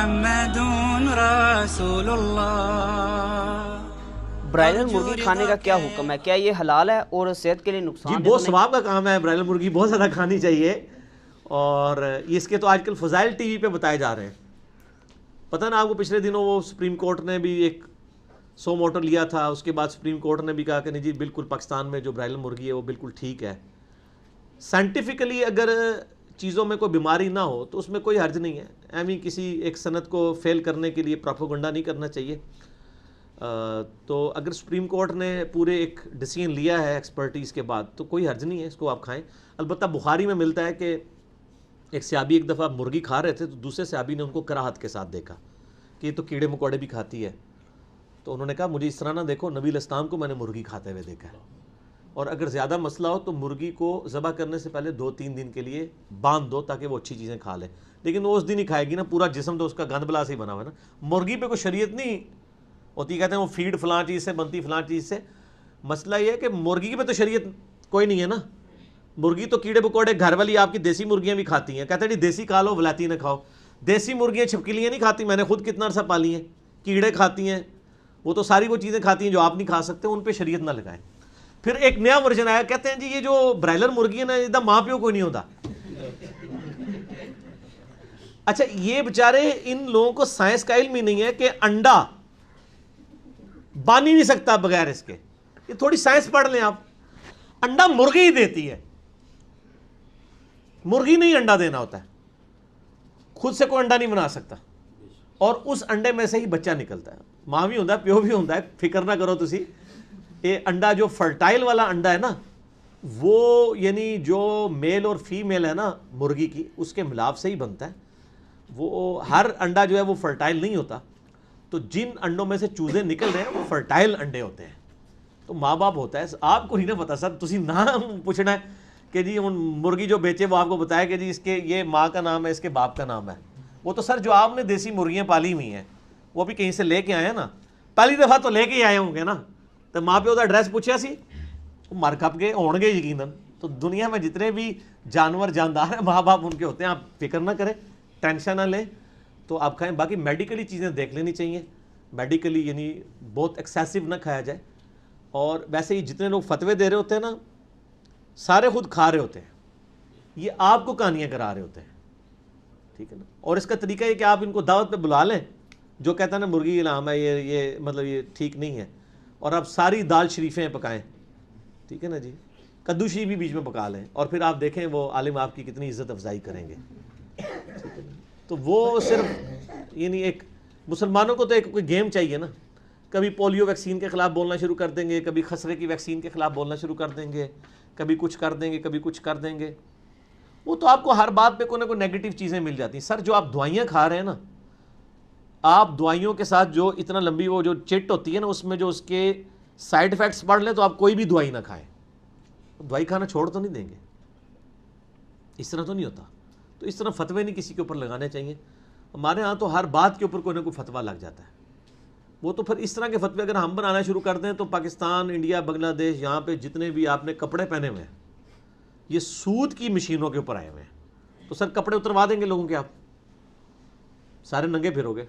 محمد رسول اللہ۔ برائلر مرغی کھانے کا کیا حکم ہے؟ کیا یہ حلال ہے اور صحت کے لیے نقصان جی بہت ثواب کا کام ہے، برائلر مرغی بہت زیادہ کھانی چاہیے، اور اس کے تو آج کل فضائل ٹی وی پہ بتائے جا رہے ہیں۔ پتہ نا آپ کو پچھلے دنوں وہ سپریم کورٹ نے بھی ایک 100 موٹر لیا تھا، اس کے بعد سپریم کورٹ نے بھی کہا کہ نہیں جی بالکل پاکستان میں جو برائلر مرغی ہے وہ بالکل ٹھیک ہے۔ سائنٹیفکلی اگر چیزوں میں کوئی بیماری نہ ہو تو اس میں کوئی حرج نہیں ہے، ایویں کسی ایک صنعت کو فیل کرنے کے لیے پروپیگنڈا نہیں کرنا چاہیے۔ تو اگر سپریم کورٹ نے پورے ایک ڈیسیژن لیا ہے ایکسپرٹیز کے بعد تو کوئی حرج نہیں ہے، اس کو آپ کھائیں۔ البتہ بخاری میں ملتا ہے کہ ایک صحابی ایک دفعہ مرغی کھا رہے تھے تو دوسرے صحابی نے ان کو کراہت کے ساتھ دیکھا کہ یہ تو کیڑے مکوڑے بھی کھاتی ہے، تو انہوں نے کہا مجھے اس طرح نہ دیکھو، نبی علیہ السلام کو میں نے مرغی کھاتے ہوئے دیکھا ہے، اور اگر زیادہ مسئلہ ہو تو مرغی کو ذبح کرنے سے پہلے 2-3 دن کے لیے باندھ دو تاکہ وہ اچھی چیزیں کھا لے، لیکن وہ اس دن ہی کھائے گی نا، پورا جسم تو اس کا گند بلا سے ہی بنا ہوا ہے نا۔ مرغی پہ کوئی شریعت نہیں ہوتی، کہتے ہیں وہ فیڈ فلاں چیز سے بنتی فلاں چیز سے، مسئلہ یہ ہے کہ مرغی پہ تو شریعت کوئی نہیں ہے نا۔ مرغی تو کیڑے پکوڑے گھر والی آپ کی دیسی مرغیاں بھی کھاتی ہیں، کہتے ہیں جی دیسی کھا لو ولایتی نہ کھاؤ۔ دیسی مرغیاں چھپکلیاں نہیں کھاتی، میں نے خود کتنا عرصہ پالی ہیں، کیڑے کھاتی ہیں، وہ تو ساری وہ چیزیں کھاتی ہیں جو آپ نہیں کھا سکتے، ان پہ شریعت نہ لگائیں۔ پھر ایک نیا ورژن آیا، کہتے ہیں جی یہ جو برائلر مرغی ہے نا ادھر ماں پیو کوئی نہیں ہوتا۔ اچھا یہ بیچارے ان لوگوں کو سائنس کا علم ہی نہیں ہے کہ انڈا بان ہی نہیں سکتا بغیر اس کے، یہ تھوڑی سائنس پڑھ لیں آپ۔ انڈا مرغی ہی دیتی ہے، مرغی نہیں انڈا دینا ہوتا ہے، خود سے کوئی انڈا نہیں بنا سکتا، اور اس انڈے میں سے ہی بچہ نکلتا ہے، ماں بھی ہوتا ہے پیو بھی ہوتا ہے، فکر نہ کرو تسی۔ یہ انڈا جو فرٹائل والا انڈا ہے نا، وہ یعنی جو میل اور فیمیل ہے نا مرغی کی، اس کے ملاپ سے ہی بنتا ہے، وہ ہر انڈا جو ہے وہ فرٹائل نہیں ہوتا، تو جن انڈوں میں سے چوزے نکل رہے ہیں وہ فرٹائل انڈے ہوتے ہیں، تو ماں باپ ہوتا ہے۔ آپ کو نہیں نا پتا سر، تسی نام پوچھنا ہے کہ جی مرغی جو بیچے وہ آپ کو بتایا کہ جی اس کے یہ ماں کا نام ہے اس کے باپ کا نام ہے، وہ تو سر جو آپ نے دیسی مرغیاں پالی ہوئی ہیں وہ بھی کہیں سے لے کے آئے ہیں نا، پہلی دفعہ تو لے کے ہی آئے ہوں گے نا، تو ماں پیو کا ایڈریس پوچھا سی وہ مر کھپ کے ہون گے یقیناً۔ تو دنیا میں جتنے بھی جانور جاندار ہیں ماں باپ ان کے ہوتے ہیں، آپ فکر نہ کریں، ٹینشن نہ لیں، تو آپ کھائیں۔ باقی میڈیکلی چیزیں دیکھ لینی چاہیے، میڈیکلی یعنی بہت ایکسیسو نہ کھایا جائے، اور ویسے ہی جتنے لوگ فتوے دے رہے ہوتے ہیں نا سارے خود کھا رہے ہوتے ہیں، یہ آپ کو کہانیاں کرا رہے ہوتے ہیں، ٹھیک ہے نا۔ اور اس کا طریقہ یہ کہ آپ ان کو دعوت پہ بلا لیں، جو کہتا ہے نا مرغی الہام ہے یہ مطلب یہ ٹھیک نہیں ہے، اور آپ ساری دال شریفیں پکائیں، ٹھیک ہے نا جی، کدو شریف بھی بیچ میں پکا لیں، اور پھر آپ دیکھیں وہ عالم آپ کی کتنی عزت افزائی کریں گے، ٹھیک ہے نا۔ تو وہ صرف یعنی ایک مسلمانوں کو تو ایک کوئی گیم چاہیے نا، کبھی پولیو ویکسین کے خلاف بولنا شروع کر دیں گے، کبھی خسرے کی ویکسین کے خلاف بولنا شروع کر دیں گے، کبھی کچھ کر دیں گے، کبھی کچھ کر دیں گے، وہ تو آپ کو ہر بات پہ کوئی نہ کوئی نیگیٹو چیزیں مل جاتی ہیں۔ سر جو آپ دوائیاں کھا رہے ہیں نا، آپ دوائیوں کے ساتھ جو اتنا لمبی وہ جو چٹ ہوتی ہے نا اس میں جو اس کے سائیڈ ایفیکٹس پڑھ لیں تو آپ کوئی بھی دوائی نہ کھائیں، دوائی کھانا چھوڑ تو نہیں دیں گے، اس طرح تو نہیں ہوتا۔ تو اس طرح فتوے نہیں کسی کے اوپر لگانے چاہیے، ہمارے ہاں تو ہر بات کے اوپر کوئی نہ کوئی فتویٰ لگ جاتا ہے، وہ تو پھر اس طرح کے فتوے اگر ہم بنانا شروع کر دیں تو پاکستان، انڈیا، بنگلہ دیش، یہاں پہ جتنے بھی آپ نے کپڑے پہنے ہوئے ہیں یہ سود کی مشینوں کے اوپر آئے ہوئے ہیں، تو سر کپڑے اتروا دیں گے لوگوں کے، آپ سارے ننگے پھرو گے،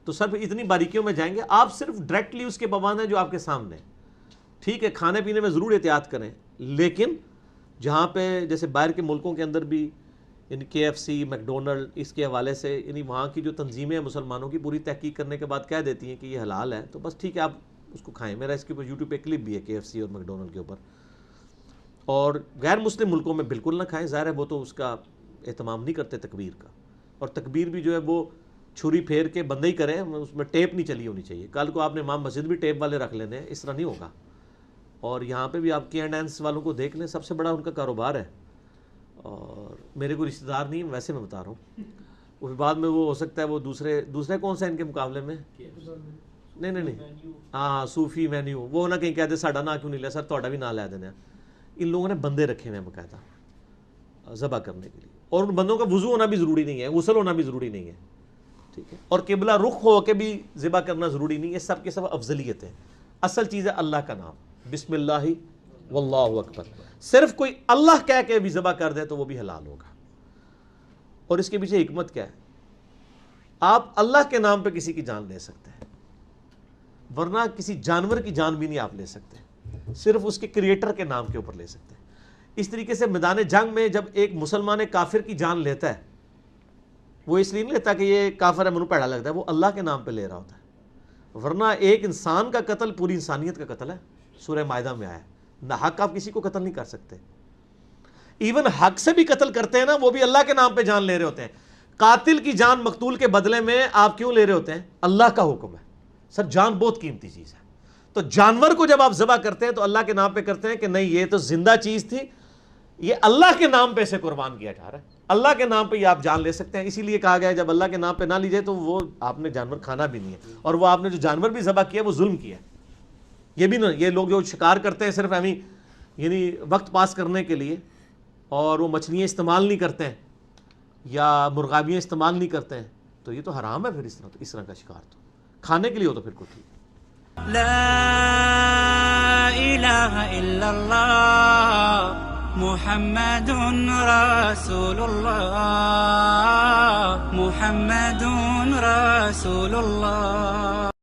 تو سر اتنی باریکیوں میں جائیں گے؟ آپ صرف ڈائریکٹلی اس کے پابند ہیں جو آپ کے سامنے، ٹھیک ہے کھانے پینے میں ضرور احتیاط کریں، لیکن جہاں پہ جیسے باہر کے ملکوں کے اندر بھی یعنی KFC، میک ڈونلڈ، اس کے حوالے سے یعنی وہاں کی جو تنظیمیں ہیں مسلمانوں کی پوری تحقیق کرنے کے بعد کہہ دیتی ہیں کہ یہ حلال ہے، تو بس ٹھیک ہے آپ اس کو کھائیں۔ میرا اس کے اوپر یوٹیوب پہ کلپ بھی ہے KFC اور میک ڈونلڈ کے اوپر، اور غیر مسلم ملکوں میں بالکل نہ کھائیں، ظاہر ہے وہ تو اس کا اہتمام نہیں کرتے تکبیر کا، اور تکبیر بھی جو ہے وہ چھری پھیر کے بندے ہی کریں، اس میں ٹیپ نہیں چلی ہونی چاہیے، کل کو آپ نے امام مسجد بھی ٹیپ والے رکھ لینے ہیں، اس طرح نہیں ہوگا۔ اور یہاں پہ بھی آپ K&N والوں کو دیکھ لیں، سب سے بڑا ان کا کاروبار ہے، اور میرے کوئی رشتہ دار نہیں ہے، ویسے میں بتا رہا ہوں، وہ بعد میں وہ ہو سکتا ہے وہ دوسرے کون سا ان کے مقابلے میں نہیں ہاں صوفی مینیو، وہ نہ کہیں کہہ دے ساڈا نا کیوں نہیں لیا، سر تہاڈا بھی نا لے دینا۔ ان لوگوں نے بندے رکھے ہوئے ہیں باقاعدہ ذبح کرنے کے لیے، اور ان بندوں کا وضو ہونا بھی ضروری نہیں ہے، غسل ہونا بھی ضروری نہیں ہے، ٹھیک ہے، اور قبلہ رخ ہو کے بھی ذبح کرنا ضروری نہیں ہے، سب کے سب افضلیت ہے۔ اصل چیز ہے اللہ کا نام، بسم اللہ واللہ اکبر، صرف کوئی اللہ کہہ کے بھی ذبح کر دے تو وہ بھی حلال ہوگا۔ اور اس کے پیچھے حکمت کیا ہے؟ آپ اللہ کے نام پہ کسی کی جان لے سکتے ہیں، ورنہ کسی جانور کی جان بھی نہیں آپ لے سکتے، صرف اس کے کریٹر کے نام کے اوپر لے سکتے ہیں۔ اس طریقے سے میدان جنگ میں جب ایک مسلمان کافر کی جان لیتا ہے، وہ اس لیے نہیں لیتا کہ یہ کافر ہے، منہ پیڑا لگتا ہے، وہ اللہ کے نام پہ لے رہا ہوتا ہے۔ ورنہ ایک انسان کا قتل پوری انسانیت کا قتل ہے، سورہ مائدہ میں آیا ہے، نہ حق آپ کسی کو قتل نہیں کر سکتے۔ ایون حق سے بھی قتل کرتے ہیں نا، وہ بھی اللہ کے نام پہ جان لے رہے ہوتے ہیں۔ قاتل کی جان مقتول کے بدلے میں آپ کیوں لے رہے ہوتے ہیں؟ اللہ کا حکم ہے۔ سر جان بہت قیمتی چیز ہے، تو جانور کو جب آپ ذبح کرتے ہیں تو اللہ کے نام پہ کرتے ہیں کہ نہیں یہ تو زندہ چیز تھی، یہ اللہ کے نام پہ سے قربان کیا جا رہا ہے، اللہ کے نام پہ یہ آپ جان لے سکتے ہیں۔ اسی لیے کہا گیا ہے جب اللہ کے نام پہ نہ لی جائے تو وہ آپ نے جانور کھانا بھی نہیں ہے، اور وہ آپ نے جو جانور بھی ذبح کیا وہ ظلم کیا ہے۔ یہ بھی نہ، یہ لوگ جو شکار کرتے ہیں صرف یعنی وقت پاس کرنے کے لیے، اور وہ مچھلیاں استعمال نہیں کرتے ہیں یا مرغابیاں استعمال نہیں کرتے ہیں، تو یہ تو حرام ہے۔ پھر اس طرح کا شکار تو کھانے کے لیے ہو تو پھر کوئی ٹھیک ہے۔ لا إله إلا الله محمد رسول الله محمد رسول الله